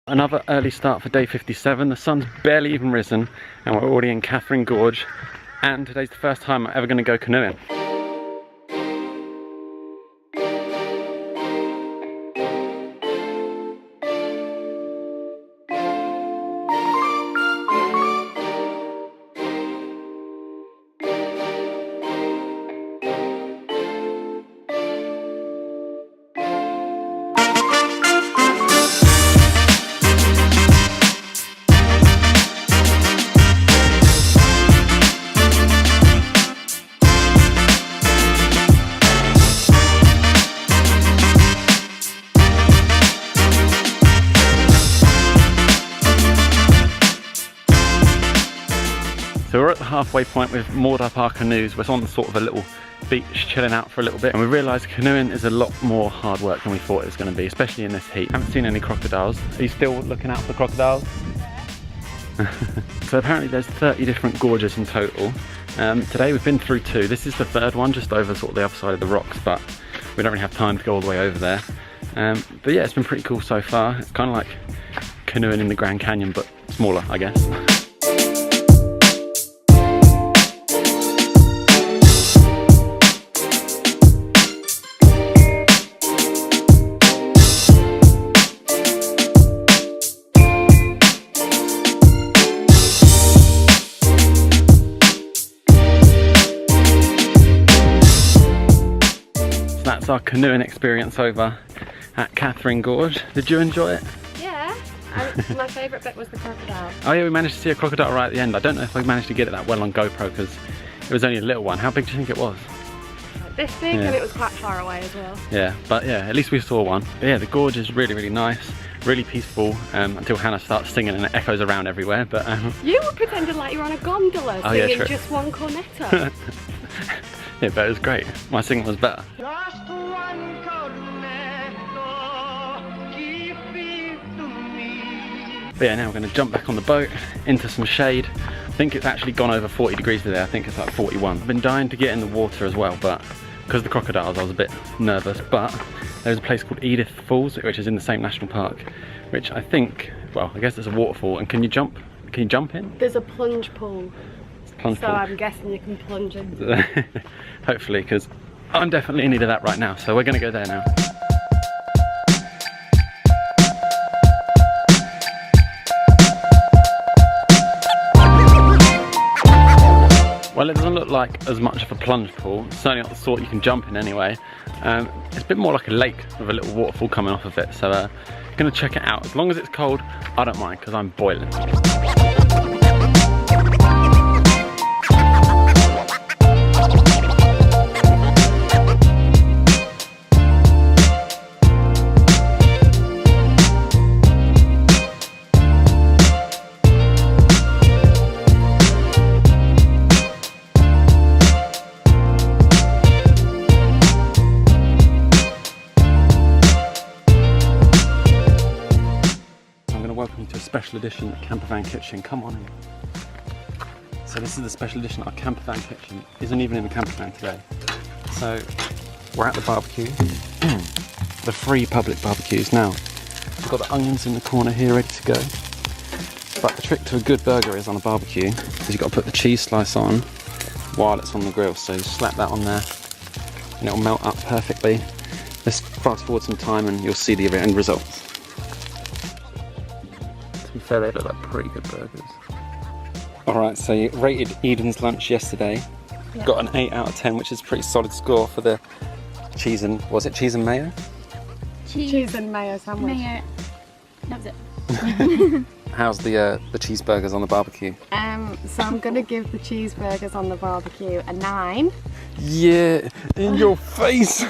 Another early start for day 57. The sun's barely even risen and we're already in Katherine Gorge, and today's the first time I'm ever going to go canoeing. So we're at the halfway point, we've moored up our canoes. We're on sort of a little beach chilling out for a little bit, and we realised canoeing is a lot more hard work than we thought it was going to be, especially in this heat. I haven't seen any crocodiles. Are you still looking out for crocodiles? So apparently there's 30 different gorges in total. Today we've been through 2. This is the 3rd one, just over sort of the other side of the rocks, but we don't really have time to go all the way over there. But yeah, it's been pretty cool so far. It's kind of like canoeing in the Grand Canyon, but smaller, I guess. That's our canoeing experience over at Katherine Gorge. Did you enjoy it? Yeah, my favourite bit was the crocodile. Oh yeah, we managed to see a crocodile right at the end. I don't know if I managed to get it that well on GoPro because it was only a little one. How big do you think it was? Like this big, and it was quite far away as well. Yeah, but yeah, at least we saw one. But yeah, the gorge is really, really nice, really peaceful until Hannah starts singing and it echoes around everywhere. But you were pretending like you were on a gondola singing just one cornetto. Yeah, but it was great. My singing was better. Just one cornetto, give it to me. But yeah, now we're going to jump back on the boat into some shade. I think it's actually gone over 40 degrees today. I think it's like 41. I've been dying to get in the water as well, but because of the crocodiles I was a bit nervous. But there's a place called Edith Falls, which is in the same national park, which I think, well, I guess there's a waterfall. And can you jump in? There's a plunge pool. Plunge so pool. I'm guessing you can plunge in. Hopefully, because I'm definitely in need of that right now. So we're going to go there now. Well, it doesn't look like as much of a plunge pool. It's certainly not the sort you can jump in anyway. It's a bit more like a lake with a little waterfall coming off of it. So I'm going to check it out. As long as it's cold, I don't mind because I'm boiling. Welcome to a special edition at Campervan Kitchen. Come on in. So this is the special edition at our Campervan Kitchen. Isn't even in the campervan today. So we're at the barbecue. The free public barbecues. Now we've got the onions in the corner here ready to go. But the trick to a good burger is on a barbecue is you've got to put the cheese slice on while it's on the grill. So just slap that on there and it'll melt up perfectly. Let's fast forward some time and you'll see the end results. To be fair, they look like pretty good burgers. Alright, so you rated Eden's lunch yesterday. Yeah. Got an 8 out of 10, which is a pretty solid score for the cheese and, was it cheese and mayo? Cheese and mayo sandwich. Mayo. That was it. How's the cheeseburgers on the barbecue? So I'm gonna give the cheeseburgers on the barbecue a 9. Yeah, in your face!